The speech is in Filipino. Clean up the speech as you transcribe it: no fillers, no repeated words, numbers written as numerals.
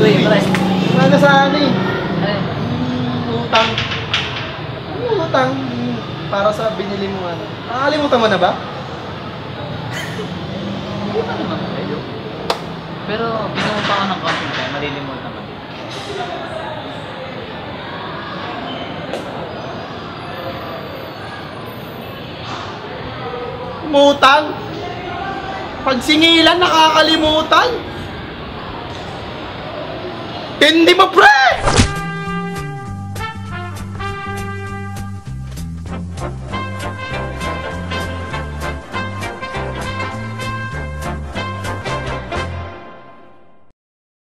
Uy, pre. Ano sa ano eh? Ay, Utang. Utang. Para sa binili mo ano. Nakakalimutan mo na ba? hindi pa naman kayo. Pero pinuha ko ng konting time, malilimutan ko. Umutang. Pag singilan, nakakalimutan. Hindi mo, pre!